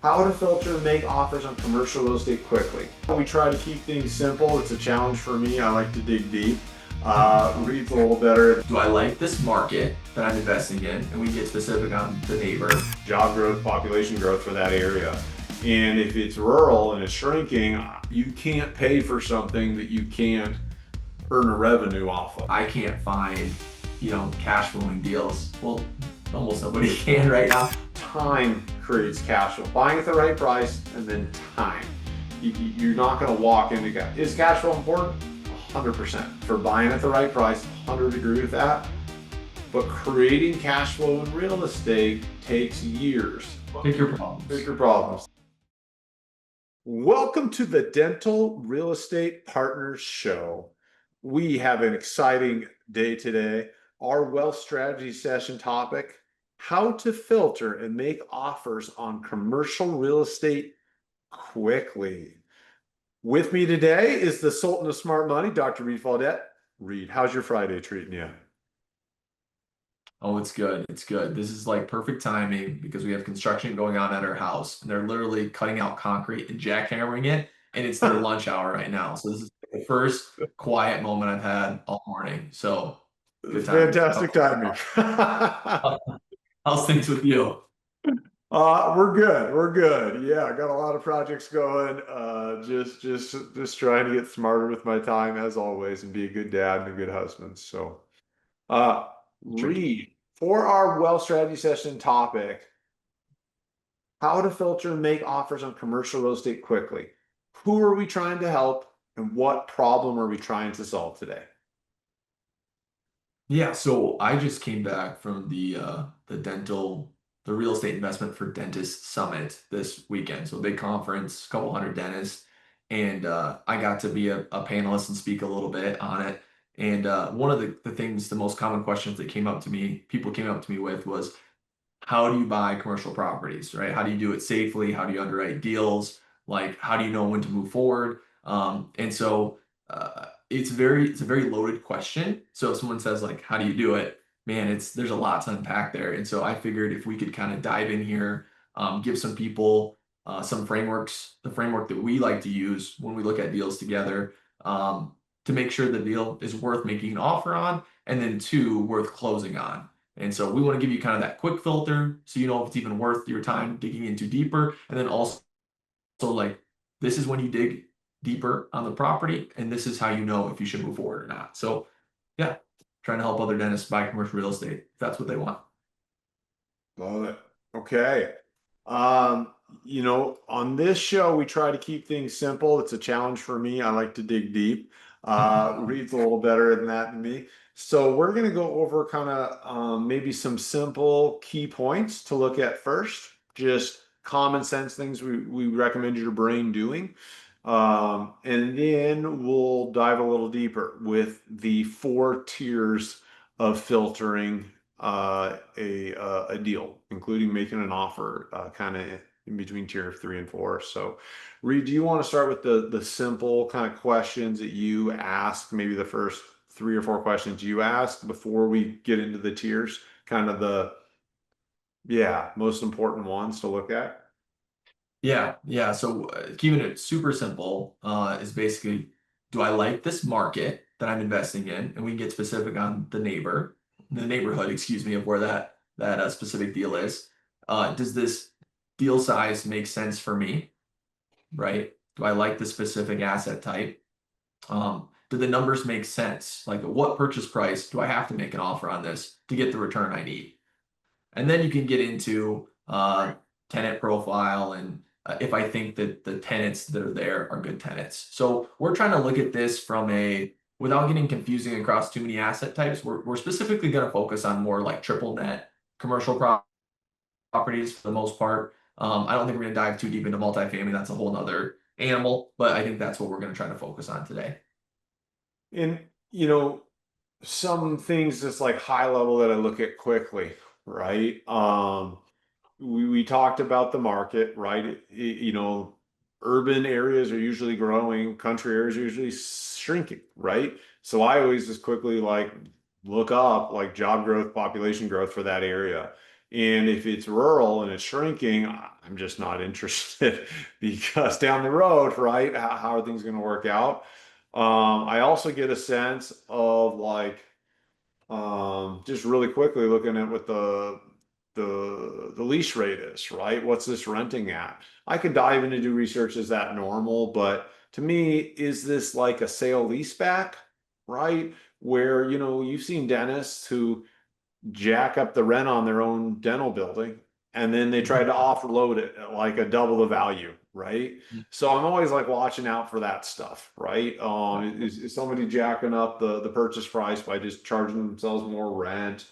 How to filter and make offers on commercial real estate quickly. We try to keep things simple. It's a challenge for me. I like to dig deep. Reads a little better. Do I like this market that I'm investing in? And we get specific on the neighbor. Job growth, population growth for that area. And if it's rural and it's shrinking, you can't pay for something that you can't earn a revenue off of. I can't find, cash flowing deals. Well, almost nobody can right now. Time creates cash flow. Buying at the right price and then time. You're not going to walk into cash. Is cash flow important? 100%. For buying at the right price, 100 agree with that. But creating cash flow in real estate takes years. Pick your problems. Pick your problems. Welcome to the Dental Real Estate Partners Show. We have an exciting day today. Our wealth strategy session topic: how to filter and make offers on commercial real estate quickly. With me today is the Sultan of Smart Money, Dr. Reed Faldet. Reed, how's your Friday treating you? Oh, it's good. It's good. This is like perfect timing because we have construction going on at our house. And they're literally cutting out concrete and jackhammering it. And it's their lunch hour right now. So this is the first quiet moment I've had all morning. So good timing. Fantastic timing. How's things with you? We're good. We're good. Yeah, I got a lot of projects going. Just trying to get smarter with my time as always, and be a good dad and a good husband. So, Reed, for our wealth strategy session topic: how to filter and make offers on commercial real estate quickly. Who are we trying to help, and what problem are we trying to solve today? Yeah, so I just came back from the real estate investment for dentists summit this weekend. So a big conference, a couple hundred dentists, and I got to be a panelist and speak a little bit on it. And one of the things, the most common questions that people came up to me with was, how do you buy commercial properties, right? How do you do it safely? How do you underwrite deals? Like, how do you know when to move forward? And so it's a very loaded question. So if someone says like, how do you do it? Man, there's a lot to unpack there. And so I figured if we could kind of dive in here, give some people some frameworks, the framework that we like to use when we look at deals together, to make sure the deal is worth making an offer on, and then two, worth closing on. And so we want to give you kind of that quick filter so you know if it's even worth your time digging into deeper. And then also like, this is when you dig deeper on the property, and this is how you know if you should move forward or not. So yeah, trying to help other dentists buy commercial real estate if that's what they want. Love it. Okay. On this show, we try to keep things simple. It's a challenge for me. I like to dig deep. Reed's a little better than that than me. So we're going to go over kind of maybe some simple key points to look at first, just common sense things we recommend your brain doing. And then we'll dive a little deeper with the 4 tiers of filtering a deal, including making an offer, kind of in between tier 3 and 4. So, Reed, do you want to start with the simple kind of questions that you ask? Maybe the first 3 or 4 questions you ask before we get into the tiers, kind of the most important ones to look at. Yeah. So keeping it super simple is basically, do I like this market that I'm investing in? And we can get specific on the neighborhood, excuse me, of where that specific deal is. Does this deal size make sense for me, right? Do I like the specific asset type? Do the numbers make sense? Like, at what purchase price do I have to make an offer on this to get the return I need? And then you can get into tenant profile and if I think that the tenants that are there are good tenants. So we're trying to look at this without getting confusing across too many asset types. We're specifically going to focus on more like triple net commercial properties for the most part. I don't think we're going to dive too deep into multifamily. That's a whole nother animal, but I think that's what we're going to try to focus on today. And some things just like high level that I look at quickly, right? We talked about the market, right? Urban areas are usually growing, country areas are usually shrinking, right? So I always just quickly like look up like job growth, population growth for that area. And if it's rural and it's shrinking, I'm just not interested because down the road, right? How are things going to work out? I also get a sense of like, just really quickly looking at what the lease rate is, right? What's this renting at? I could dive in and do research. Is that normal? But to me, is this like a sale leaseback, right? Where, you've seen dentists who jack up the rent on their own dental building and then they try to offload it at like a double the value, right? So I'm always like watching out for that stuff, right? Is somebody jacking up the purchase price by just charging themselves more rent?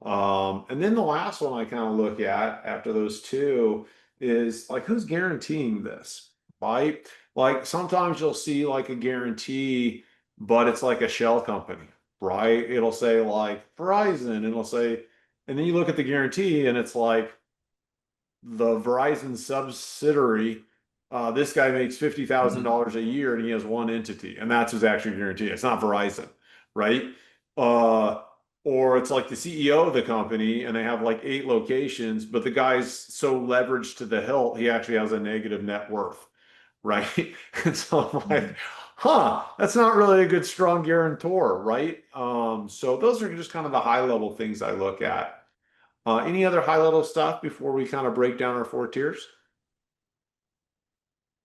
And then the last one I kind of look at after those two is like, who's guaranteeing this, right? Like sometimes you'll see like a guarantee, but it's like a shell company, right? It'll say like Verizon, and it'll say, and then you look at the guarantee and it's like the Verizon subsidiary, this guy makes Mhm. $50,000 a year and he has one entity, and that's his actual guarantee. It's not Verizon, right? Uh, or it's like the CEO of the company and they have like 8 locations, but the guy's so leveraged to the hilt, he actually has a negative net worth, right? And so I'm like, Mhm. that's not really a good strong guarantor, right? So those are just kind of the high level things I look at. Any other high level stuff before we kind of break down our 4 tiers?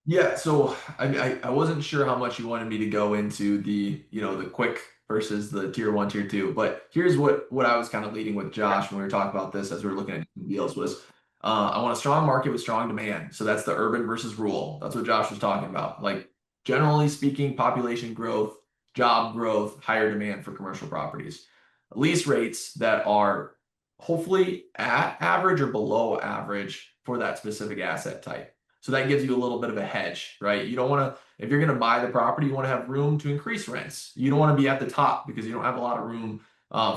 Yeah, so I wasn't sure how much you wanted me to go into the quick versus the tier one, tier two, but here's what I was kind of leading with Josh when we were talking about this as we were looking at deals was I want a strong market with strong demand. So that's the urban versus rural. That's what Josh was talking about. Like generally speaking, population growth, job growth, higher demand for commercial properties. Lease rates that are hopefully at average or below average for that specific asset type. So that gives you a little bit of a hedge, right? You don't want to, if you're going to buy the property, you want to have room to increase rents. You don't want to be at the top because you don't have a lot of room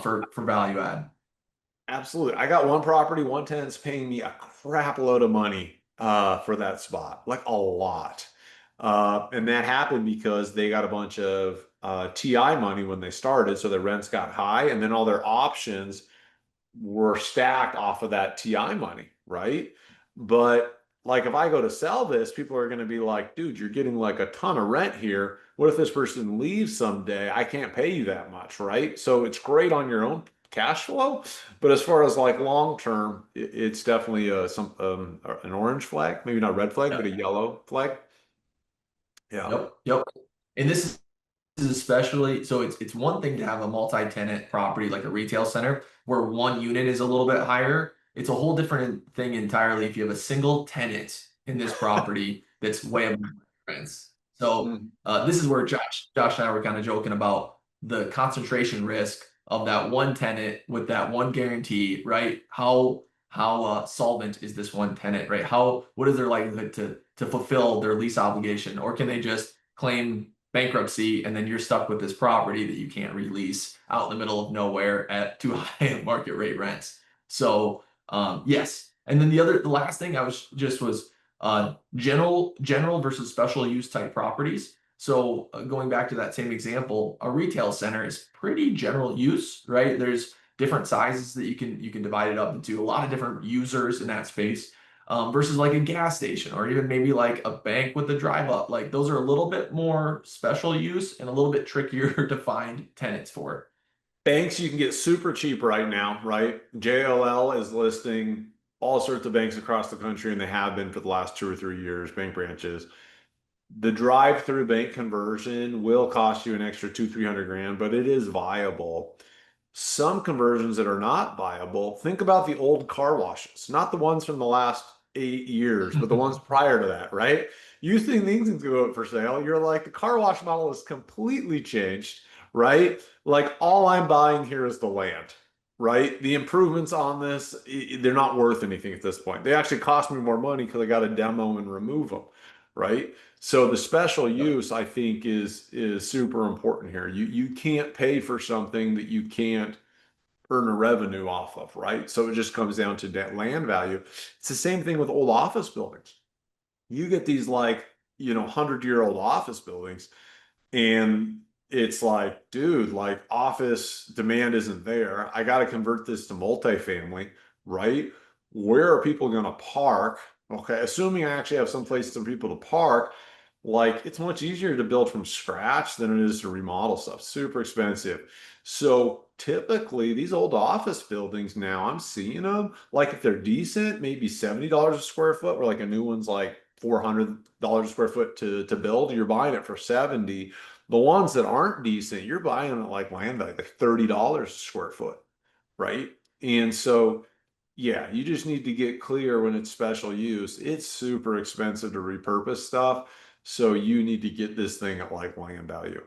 for value add. Absolutely. I got one property, one tenant's paying me a crap load of money for that spot, like a lot. And that happened because they got a bunch of TI money when they started, so their rents got high, and then all their options were stacked off of that TI money, right? But like if I go to sell this, people are going to be like, dude, you're getting like a ton of rent here. What if this person leaves someday? I can't pay you that much, right? So it's great on your own cash flow, but as far as like long term, it's definitely an orange flag, maybe not a red flag, but a Yep, yellow flag. Yeah. yep, yep. And this is especially so it's one thing to have a multi-tenant property like a retail center where one unit is a little bit higher. It's a whole different thing entirely if you have a single tenant in this property that's way above rents. So Mhm. this is where Josh and I were kind of joking about the concentration risk of that one tenant with that one guarantee, right? How solvent is this one tenant, right? What is their likelihood to fulfill their lease obligation, or can they just claim bankruptcy and then you're stuck with this property that you can't release out in the middle of nowhere at too high market rate rents? So yes, and then the last thing I was general versus special use type properties. So going back to that same example, a retail center is pretty general use, right? There's different sizes that you can divide it up into a lot of different users in that space. Versus like a gas station or even maybe like a bank with a drive up. Like those are a little bit more special use and a little bit trickier to find tenants for. Banks you can get super cheap right now, right? JLL is listing all sorts of banks across the country, and they have been for the last 2 or 3 years, bank branches. The drive-through bank conversion will cost you an extra 200-300 grand, but it is viable. Some conversions that are not viable, think about the old car washes, not the ones from the last 8 years, but the ones prior to that, right? You think these things go up for sale. You're like, the car wash model has completely changed, right? Like, all I'm buying here is the land, right? The improvements on this, they're not worth anything at this point. They actually cost me more money because I got to demo and remove them, right? So the special Yep. use, I think, is super important here. You can't pay for something that you can't earn a revenue off of, right? So it just comes down to that land value. It's the same thing with old office buildings. You get these like, 100-year-old office buildings, and it's like, dude, like office demand isn't there. I got to convert this to multifamily. right? Where are people going to park? Okay, assuming I actually have some place for people to park, like it's much easier to build from scratch than it is to remodel stuff. Super expensive. So typically these old office buildings now, I'm seeing them like if they're decent, maybe $70 a square foot, where like a new one's like $400 a square foot to build. You're buying it for 70. The ones that aren't decent, you're buying it like land value, like $30 a square foot, right? And so, yeah, you just need to get clear when it's special use. It's super expensive to repurpose stuff. So you need to get this thing at like land value.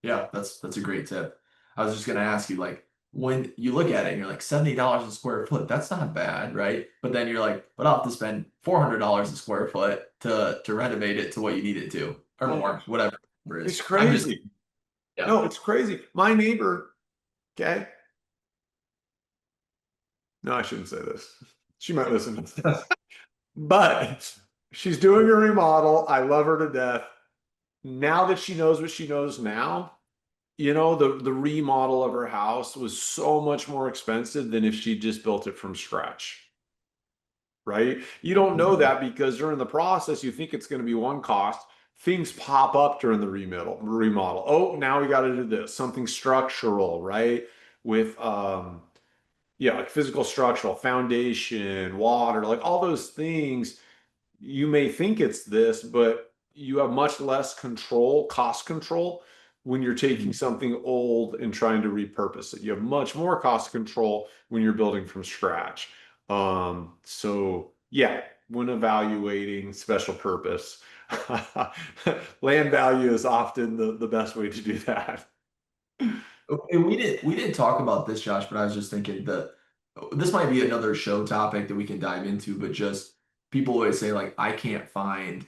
Yeah, that's a great tip. I was just gonna ask you, like, when you look at it and you're like $70 a square foot, that's not bad, right? But then you're like, but I'll have to spend $400 a square foot to renovate it to what you need it to, or Oh, more, whatever it it's is. I'm just crazy. yeah. No, it's crazy. My neighbor, okay. No, I shouldn't say this. She might listen to this. But she's doing a remodel. I love her to death. Now that she knows what she knows now, the remodel of her house was so much more expensive than if she just built it from scratch, right? You don't know Mhm. that because during the process, you think it's going to be one cost. Things pop up during the remodel. Oh, now we got to do this, something structural, right? With yeah, like physical structural, foundation, water, like all those things you may think it's this, but you have much less control, cost control, when you're taking Mhm. something old and trying to repurpose it. You have much more cost control when you're building from scratch. So yeah, when evaluating special purpose, land value is often the best way to do that. And we didn't talk about this, Josh, but I was just thinking that this might be another show topic that we can dive into, but just people always say like I can't find,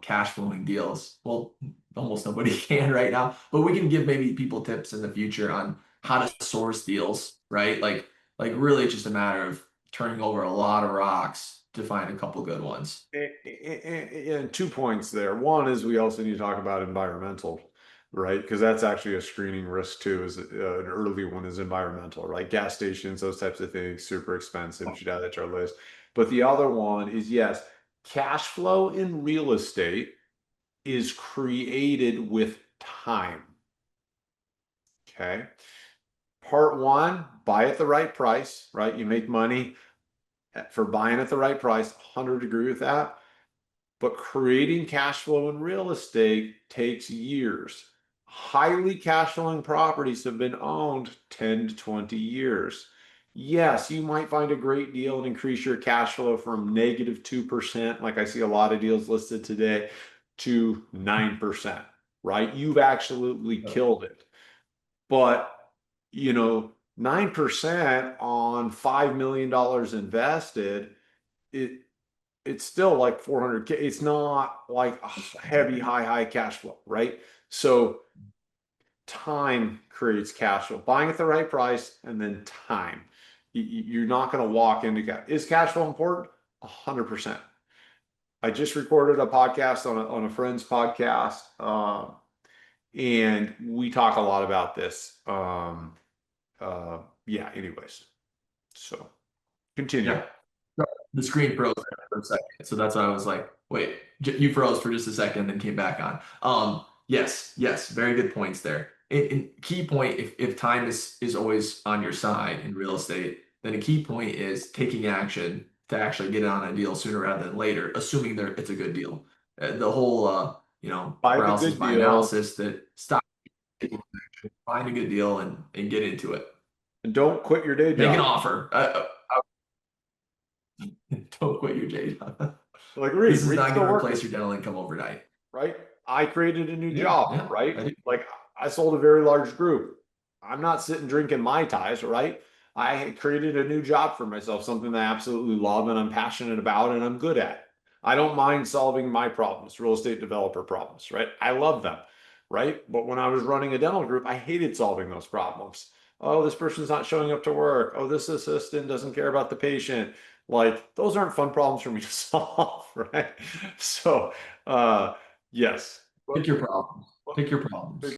cash flowing deals. Well, almost nobody can right now, but we can give maybe people tips in the future on how to source deals, right? Like really it's just a matter of turning over a lot of rocks to find a couple good ones. And 2 points there. One is we also need to talk about environmental, right? Because that's actually a screening risk too. Is an early one is environmental, right? Gas stations, those types of things, super expensive. You should add that to our list. But the other one is yes, cash flow in real estate is created with time. Okay. Part one, buy at the right price, right? You make money for buying at the right price. 100 agree with that. But creating cash flow in real estate takes years. Highly cash flowing properties have been owned 10 to 20 years. Yes, you might find a great deal and increase your cash flow from -2%, like I see a lot of deals listed today, to 9%, right? You've absolutely killed it. But, 9% on $5 million invested, it it's still like 400K. It's not like a heavy, high cash flow, right? So time creates cash flow. Buying at the right price and then time. You're not going to walk into cash. Is cash flow important? 100%. I just recorded a podcast on a friend's podcast, and we talk a lot about this. Yeah, anyways. So continue. Yeah. No, the screen froze there for a second. So that's why I was like, wait, you froze for just a second and then came back on. Yes, yes, very good points there. And key point, if time is always on your side in real estate, then a key point is taking action to actually get on a deal sooner rather than later, assuming it's a good deal. The whole Buy the paralysis good by deal analysis that stop, find a good deal and get into it. and don't quit your day Make an job. offer. Don't quit your day job. Like This Reed, is Reed's not going still to working, replace your dental income overnight. right? I created a new Yeah, job, yeah, right? I do. Like I sold a very large group. I'm not sitting drinking Mai Tais, right? I created a new job for myself, something that I absolutely love and I'm passionate about and I'm good at. I don't mind solving my problems, real estate developer problems, right? I love them, right? But when I was running a dental group, I hated solving those problems. Oh, this person's not showing up to work. Oh, this assistant doesn't care about the patient. Like, those aren't fun problems for me to solve, right? So, yes. Pick your problems. Pick your problems.